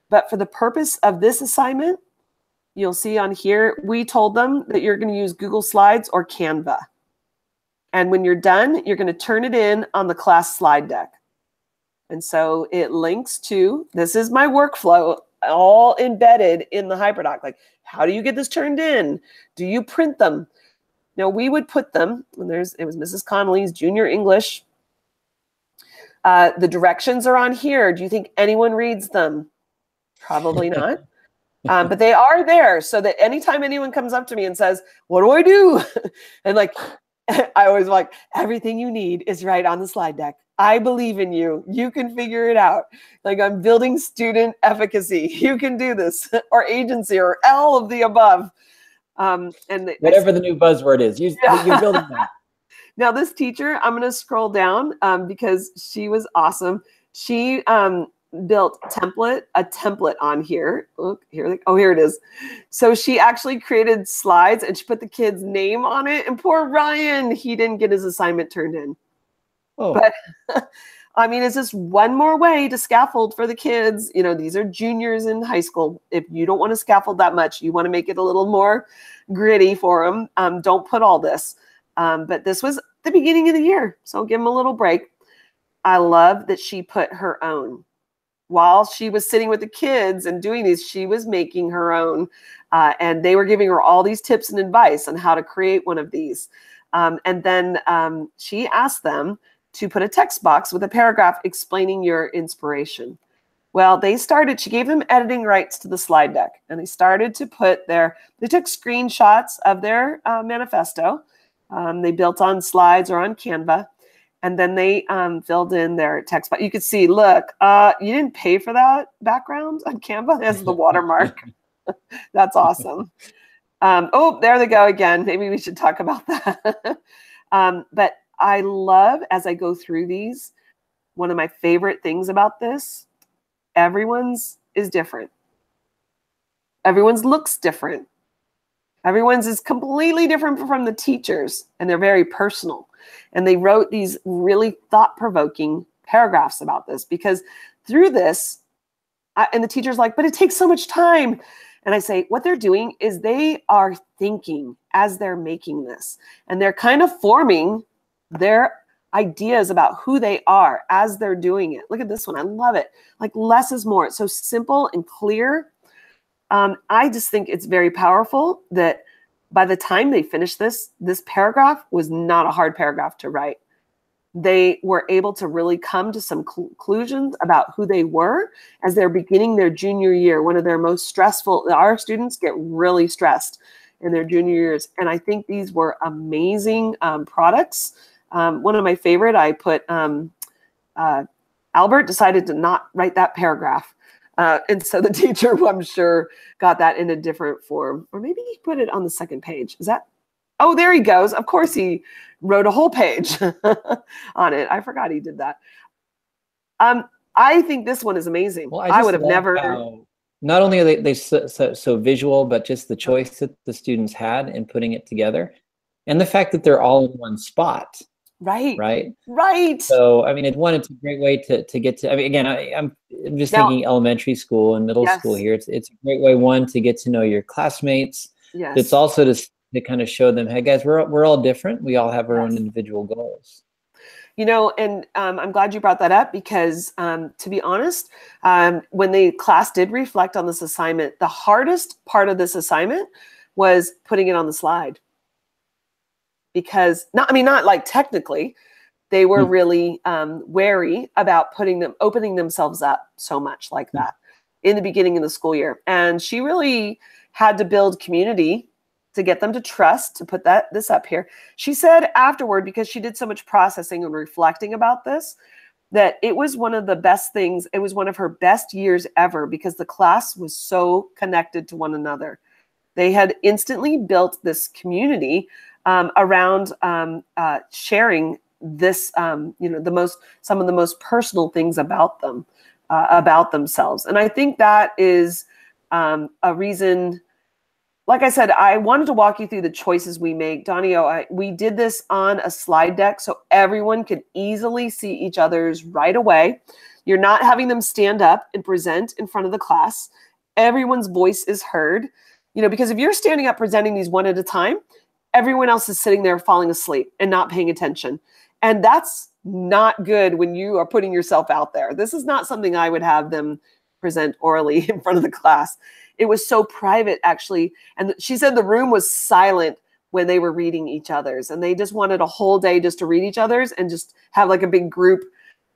S4: But for the purpose of this assignment, you'll see on here, we told them that you're going to use Google Slides or Canva. And when you're done, you're going to turn it in on the class slide deck. And so it links to, this is my workflow all embedded in the HyperDoc. Like, how do you get this turned in? Do you print them? Now, we would put them, it was Mrs. Connolly's Junior English. The directions are on here. Do you think anyone reads them? Probably not. But they are there so that anytime anyone comes up to me and says, what do? And like, I always like, everything you need is right on the slide deck. I believe in you. You can figure it out. Like, I'm building student efficacy. You can do this, or agency, or all of the above. And
S1: whatever the new buzzword is, you're building that.
S4: Now, this teacher, I'm going to scroll down because she was awesome. She built a template on here. Look, here it is. So she actually created slides and she put the kid's name on it. And poor Ryan, he didn't get his assignment turned in. Oh. But I mean, it's just one more way to scaffold for the kids. You know, these are juniors in high school. If you don't want to scaffold that much, you want to make it a little more gritty for them. Don't put all this. But this was the beginning of the year, so give them a little break. I love that she put her own. While she was sitting with the kids and doing these, she was making her own. And they were giving her all these tips and advice on how to create one of these. And then she asked them to put a text box with a paragraph explaining your inspiration. Well, she gave them editing rights to the slide deck, and they started to they took screenshots of their manifesto. They built on slides or on Canva, and then they filled in their text box. You could see, look, you didn't pay for that background on Canva. It has the watermark. That's awesome. Oh, there they go again. Maybe we should talk about that. But I love, as I go through these, one of my favorite things about this, everyone's is different. Everyone's looks different. Everyone's is completely different from the teachers, and they're very personal. And they wrote these really thought-provoking paragraphs about this, because through this, and the teacher's like, but it takes so much time. And I say, what they're doing is they are thinking as they're making this, and they're kind of forming their ideas about who they are as they're doing it. Look at this one. I love it. Like, less is more. It's so simple and clear. I just think it's very powerful that by the time they finished this paragraph was not a hard paragraph to write. They were able to really come to some conclusions about who they were as they're beginning their junior year, one of their most stressful. Our students get really stressed in their junior years. And I think these were amazing products. One of my favorite, I put, Albert decided to not write that paragraph. And so the teacher, I'm sure, got that in a different form. Or maybe he put it on the second page. Is that? Oh, there he goes. Of course, he wrote a whole page on it. I forgot he did that. I think this one is amazing.
S1: Well,
S4: I would have never.
S1: Not only are they so visual, but just the choice that the students had in putting it together. And the fact that they're all in one spot. Right. So, I mean, it's a great way to get to, I mean, again, I'm just thinking elementary school and middle school here. It's a great way, one, to get to know your classmates.
S4: Yes.
S1: It's also to kind of show them, hey guys, we're all different. We all have our own individual goals.
S4: You know, and I'm glad you brought that up because, to be honest, when the class did reflect on this assignment, the hardest part of this assignment was putting it on the slide. Because not like technically, they were really wary about opening themselves up so much like that in the beginning of the school year. And she really had to build community to get them to trust, to put this up here. She said afterward, because she did so much processing and reflecting about this, that it was one of the best things. It was one of her best years ever because the class was so connected to one another. They had instantly built this community around sharing this, some of the most personal things about them, about themselves. And I think that is a reason. Like I said, I wanted to walk you through the choices we make. Donnie, we did this on a slide deck so everyone could easily see each other's right away. You're not having them stand up and present in front of the class. Everyone's voice is heard. Because if you're standing up presenting these one at a time, everyone else is sitting there falling asleep and not paying attention. And that's not good when you are putting yourself out there. This is not something I would have them present orally in front of the class. It was so private, actually. And she said the room was silent when they were reading each other's. And they just wanted a whole day just to read each other's and just have like a big group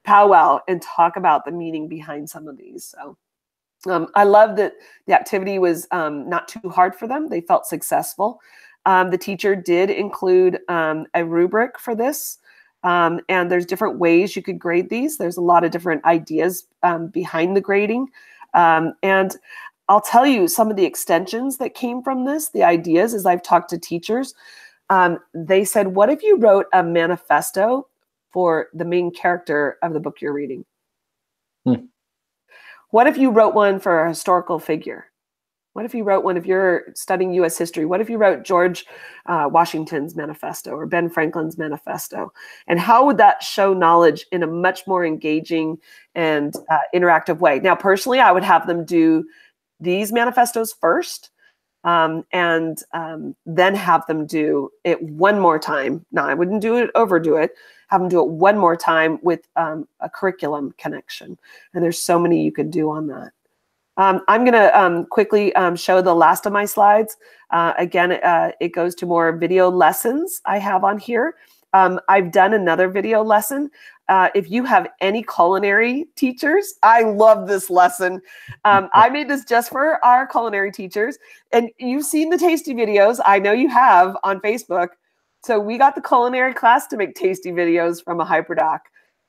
S4: powwow and talk about the meaning behind some of these. So I love that the activity was not too hard for them. They felt successful. The teacher did include a rubric for this. And there's different ways you could grade these. There's a lot of different ideas behind the grading. And I'll tell you some of the extensions that came from this, the ideas, as I've talked to teachers. They said, what if you wrote a manifesto for the main character of the book you're reading? What if you wrote one for a historical figure? What if you wrote one if you're studying U.S. history? What if you wrote George Washington's manifesto or Ben Franklin's manifesto? And how would that show knowledge in a much more engaging and interactive way? Now, personally, I would have them do these manifestos first and then have them do it one more time. Now, I wouldn't overdo it. Have them do it one more time with a curriculum connection. And there's so many you could do on that. I'm going to quickly show the last of my slides. Again, it goes to more video lessons I have on here. I've done another video lesson. If you have any culinary teachers, I love this lesson. I made this just for our culinary teachers. And you've seen the tasty videos. I know you have on Facebook. So we got the culinary class to make tasty videos from a HyperDoc.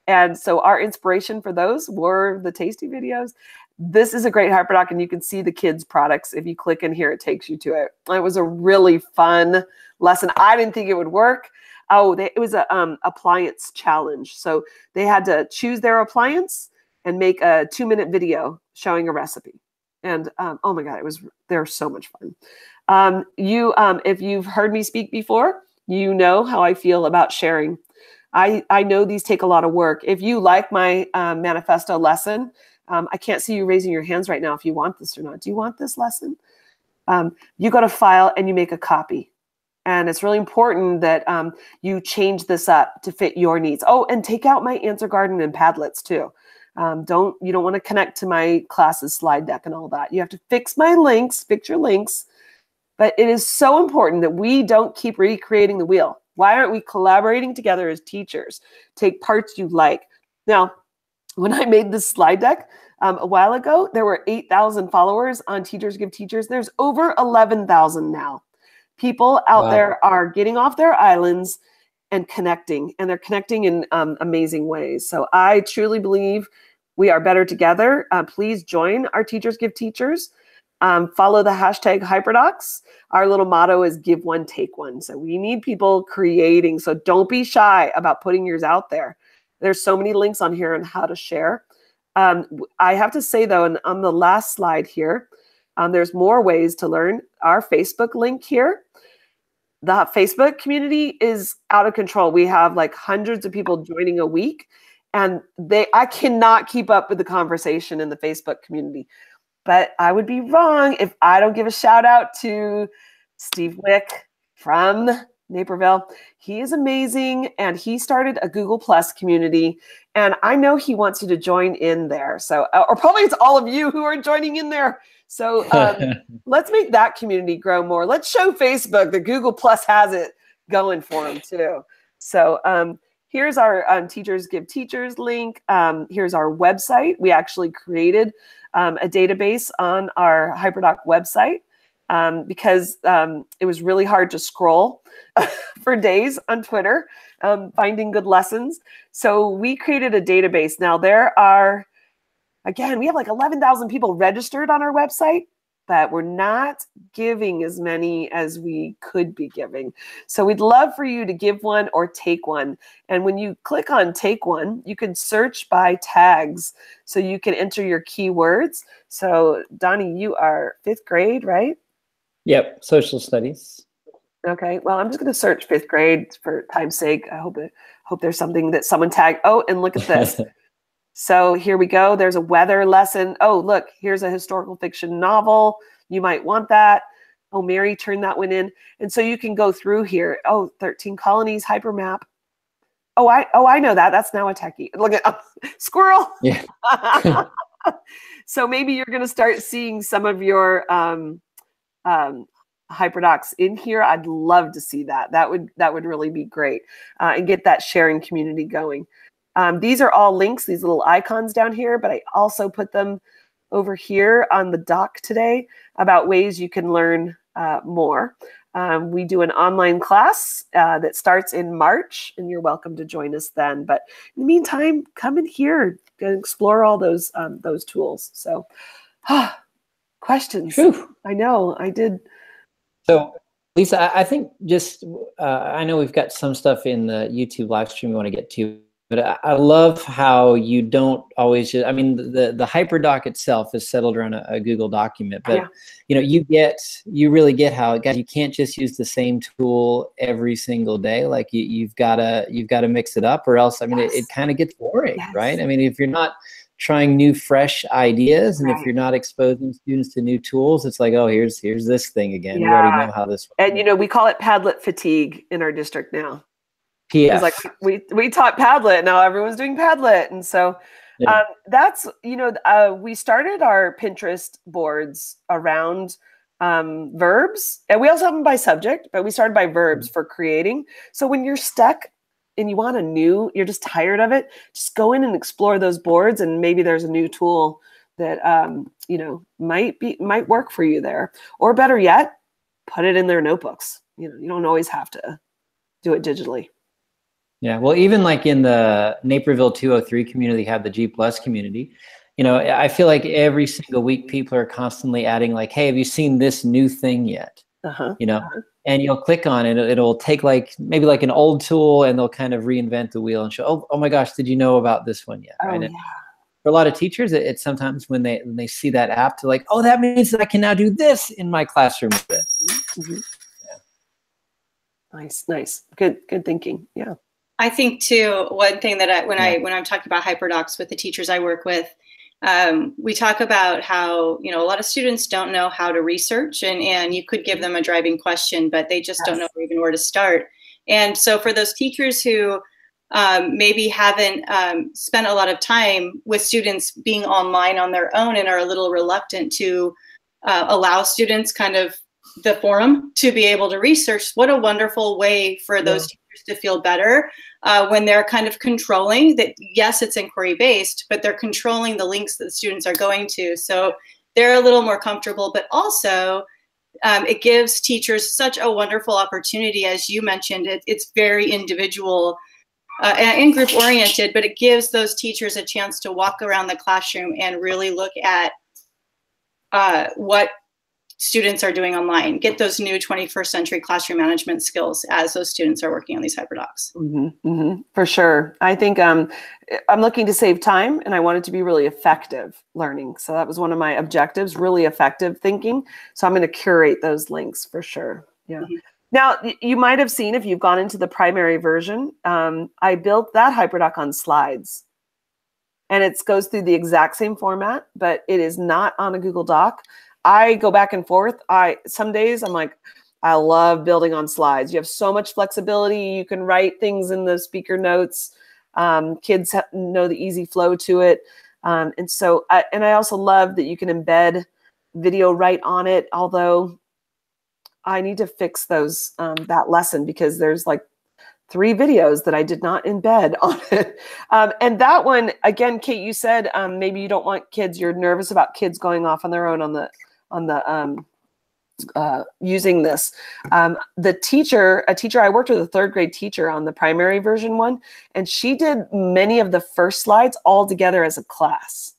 S4: And so our inspiration for those were the tasty videos. This is a great HyperDoc, and you can see the kids' products. If you click in here, it takes you to it. It was a really fun lesson. I didn't think it would work. It was a appliance challenge. So they had to choose their appliance and make a 2-minute video showing a recipe. And oh my God, they're so much fun. If you've heard me speak before, you know how I feel about sharing. I know these take a lot of work. If you like my manifesto lesson, I can't see you raising your hands right now if you want this or not. Do you want this lesson? You go to File and you make a copy. And it's really important that you change this up to fit your needs. Oh, and take out my answer garden and Padlets too. You don't want to connect to my class's slide deck and all that. You have to fix my links, fix your links. But it is so important that we don't keep recreating the wheel. Why aren't we collaborating together as teachers? Take parts you like. Now, when I made this slide deck a while ago, there were 8,000 followers on Teachers Give Teachers. There's over 11,000 now. People out there are getting off their islands and connecting, and they're connecting in amazing ways. So I truly believe we are better together. Please join our Teachers Give Teachers. Follow the hashtag HyperDocs. Our little motto is give one, take one. So we need people creating. So don't be shy about putting yours out there. There's so many links on here on how to share. I have to say, though, and on the last slide here, there's more ways to learn. Our Facebook link here, the Facebook community is out of control. We have like hundreds of people joining a week, and I cannot keep up with the conversation in the Facebook community. But I would be wrong if I don't give a shout out to Steve Wick from Naperville. He is amazing, and he started a Google Plus community, and I know he wants you to join in there. So, or probably it's all of you who are joining in there. So let's make that community grow more. Let's show Facebook that Google Plus has it going for them too. So here's our Teachers Give Teachers link. Here's our website. We actually created a database on our HyperDoc website because it was really hard to scroll for days on Twitter, finding good lessons. So we created a database. Now there are, again, we have like 11,000 people registered on our website, but we're not giving as many as we could be giving. So we'd love for you to give one or take one. And when you click on take one, you can search by tags. So you can enter your keywords. So Donnie, you are 5th grade, right?
S1: Yep, social studies.
S4: Okay, well, I'm just going to search 5th grade for time's sake. I hope there's something that someone tagged. Oh, and look at this. So here we go. There's a weather lesson. Oh, look, here's a historical fiction novel. You might want that. Oh, Mary turned that one in. And so you can go through here. Oh, 13 colonies, hypermap. Oh, I know that. That's now a techie. Look at squirrel. Yeah. So maybe you're going to start seeing some of your HyperDocs in here. I'd love to see that. That would really be great, and get that sharing community going. These are all links, these little icons down here, but I also put them over here on the doc today about ways you can learn more. We do an online class that starts in March, and you're welcome to join us then. But in the meantime, come in here and explore all those tools. So, questions?
S1: Whew.
S4: I know I did.
S1: So, Lisa, I think just I know we've got some stuff in the YouTube live stream we want to get to, but I love how you don't always just, I mean, the HyperDoc itself is settled around a Google document, but
S4: Yeah.
S1: you know, you really get how, guys, you can't just use the same tool every single day. Like you've got to mix it up, or else, I mean,
S4: Yes.
S1: it kind of gets boring,
S4: Yes.
S1: right? I mean, if you're not trying new, fresh ideas, and
S4: Right.
S1: if you're not exposing students to new tools, it's like, oh, here's this thing again.
S4: Yeah.
S1: We already know how this works.
S4: And you know, we call it Padlet fatigue in our district now.
S1: PF.
S4: It's like we taught Padlet, now everyone's doing Padlet, and so
S1: Yeah.
S4: that's, you know, we started our Pinterest boards around verbs, and we also have them by subject, but we started by verbs for creating. So when you're stuck and you want you're just tired of it, just go in and explore those boards, and maybe there's a new tool that you know, might work for you there, or better yet, put it in their notebooks. You know, you don't always have to do it digitally.
S1: Yeah, well, even like in the Naperville 203 community, have the G+ community. You know, I feel like every single week people are constantly adding like, hey, have you seen this new thing yet? You know, and you'll click on it. It'll take like maybe like an old tool, and they'll kind of reinvent the wheel and show, oh my gosh, did you know about this one yet? Right?
S4: Oh,
S1: And
S4: yeah.
S1: for a lot of teachers, it's sometimes when they see that app, to like, oh, that means that I can now do this in my classroom with it.
S4: Mm-hmm. Yeah. Nice. Good thinking. Yeah.
S2: I think too, one thing that when I'm talking about HyperDocs with the teachers I work with, we talk about how, you know, a lot of students don't know how to research, and you could give them a driving question, but they just don't know even where to start. And so for those teachers who maybe haven't spent a lot of time with students being online on their own and are a little reluctant to allow students kind of the forum to be able to research, what a wonderful way for those teachers to feel better when they're kind of controlling that. Yes, it's inquiry based, but they're controlling the links that the students are going to. So they're a little more comfortable, but also it gives teachers such a wonderful opportunity. As you mentioned, it's very individual and group oriented, but it gives those teachers a chance to walk around the classroom and really look at what students are doing online, get those new 21st century classroom management skills as those students are working on these HyperDocs.
S4: Mm-hmm, mm-hmm, for sure. I think I'm looking to save time, and I want it to be really effective learning. So that was one of my objectives, really effective thinking. So I'm going to curate those links for sure. Yeah. Mm-hmm. Now, you might have seen, if you've gone into the primary version, I built that HyperDoc on slides. And it goes through the exact same format, but it is not on a Google Doc. I go back and forth. Some days I'm like, I love building on slides. You have so much flexibility. You can write things in the speaker notes. Kids know the easy flow to it. And I also love that you can embed video right on it. Although I need to fix those, that lesson, because there's like 3 videos that I did not embed on it. And that one, again, Kate, you said maybe you don't want kids, you're nervous about kids going off on their own on the using this. A teacher I worked with, a 3rd grade teacher on the primary version one, and she did many of the first slides all together as a class.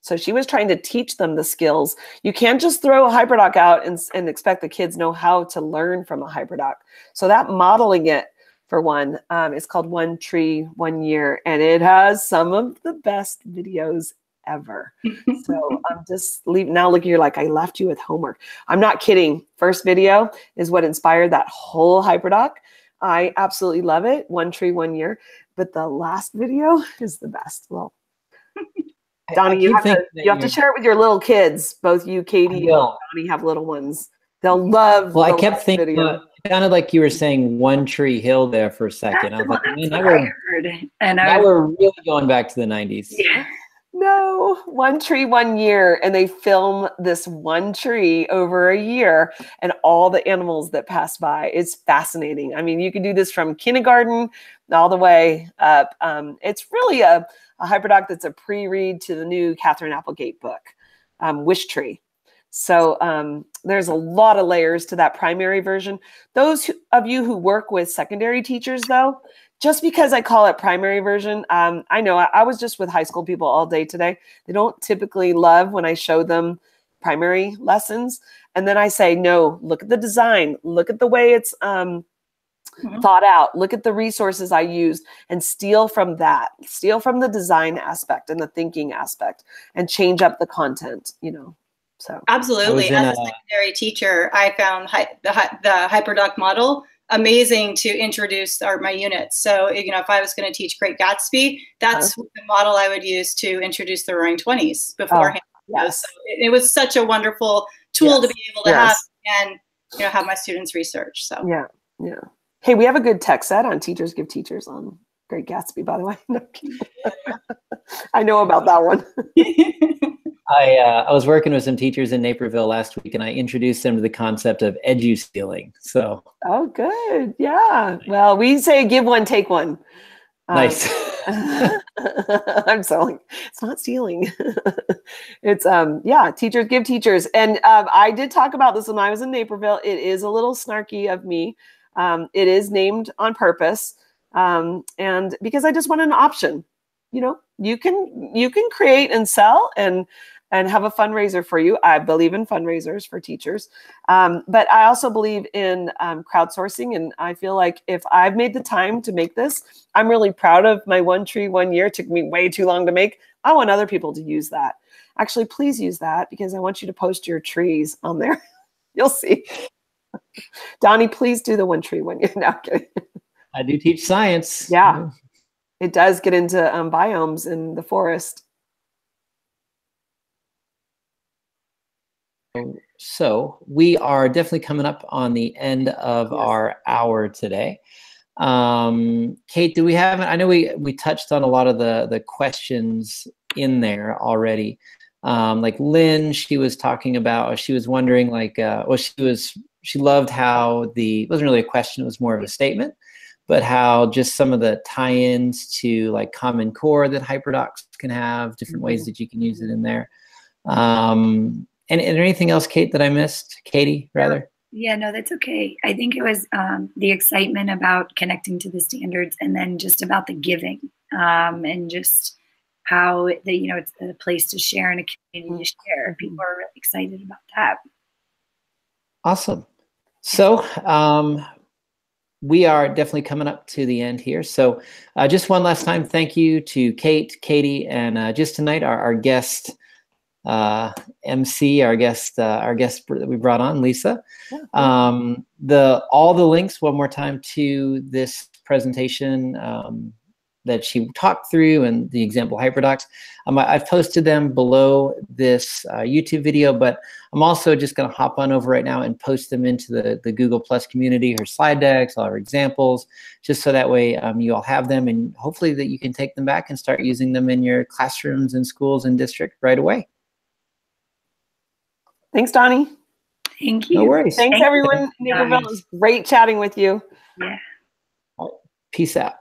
S4: So she was trying to teach them the skills. You can't just throw a HyperDoc out and expect the kids know how to learn from a HyperDoc. So that modeling it, for one, it's called One Tree, 1 Year, and it has some of the best videos ever. So I'm just now looking, you're like, I left you with homework. I'm not kidding. First video is what inspired that whole HyperDoc. I absolutely love it. One Tree, 1 Year. But the last video is the best. Well, Donnie, you have to share it with your little kids. Both you, Katie, and Donnie have little ones. They'll love.
S1: Well, I kept thinking, it sounded like you were saying One Tree Hill there for a second. I was like, man, now we're really going back to the 90s.
S3: Yeah.
S4: No, One Tree, 1 Year, and they film this one tree over a year and all the animals that pass by. It's fascinating. I mean, you can do this from kindergarten all the way up. It's really a HyperDoc that's a pre-read to the new Catherine Applegate book, Wish Tree. So there's a lot of layers to that primary version. Those of you who work with secondary teachers, though, just because I call it primary version, I know I was just with high school people all day today. They don't typically love when I show them primary lessons. And then I say, no, look at the design, look at the way it's thought out, look at the resources I used, and steal from that, steal from the design aspect and the thinking aspect, and change up the content, you know. So
S2: absolutely. As a secondary teacher, I found the HyperDoc model amazing to introduce my units. So, you know, if I was going to teach Great Gatsby, that's the model I would use to introduce the Roaring Twenties beforehand.
S4: Yes.
S2: So it was such a wonderful tool to be able to have and, you know, have my students research. So
S4: yeah. Hey, we have a good tech set on Teachers Give Teachers on Great Gatsby, by the way. I know about that one.
S1: I was working with some teachers in Naperville last week, and I introduced them to the concept of edu-stealing. So,
S4: oh, good, yeah. Well, we say give one, take one.
S1: Nice.
S4: I'm selling. It's not stealing. It's Teachers Give Teachers, and I did talk about this when I was in Naperville. It is a little snarky of me. It is named on purpose, and because I just want an option. You know, you can create and sell and have a fundraiser for you. I believe in fundraisers for teachers, but I also believe in crowdsourcing. And I feel like if I've made the time to make this, I'm really proud of my One Tree 1 year. It took me way too long to make. I want other people to use that. Actually, please use that, because I want you to post your trees on there. You'll see. Donnie, please do the One Tree 1 year. No, I'm kidding.
S1: I do teach science.
S4: Yeah. It does get into biomes in the forest.
S1: So we are definitely coming up on the end of our hour today. Kate, do we have, I know we touched on a lot of the questions in there already. Like Lynn, she was talking about, she was wondering like, she loved how it wasn't really a question, it was more of a statement, but how just some of the tie-ins to like Common Core that HyperDocs can have, different ways that you can use it in there. And anything else, Kate, that I missed? Katie, rather?
S3: Yeah, no, that's okay. I think it was the excitement about connecting to the standards, and then just about the giving, and just how it's a place to share and a community to share. People are really excited about that.
S1: Awesome. So we are definitely coming up to the end here. So just one last time, thank you to Kate, Katie, and just tonight our guest MC, our guest that we brought on, Lisa. All the links one more time to this presentation that she talked through and the example HyperDocs. I've posted them below this YouTube video, but I'm also just going to hop on over right now and post them into the Google Plus community, her slide decks, all her examples, just so that way you all have them, and hopefully that you can take them back and start using them in your classrooms and schools and district right away.
S4: Thanks, Donnie.
S3: Thank you.
S1: No worries.
S4: Thanks, everyone. Naperville, it was great chatting with you.
S3: Yeah.
S1: Peace out.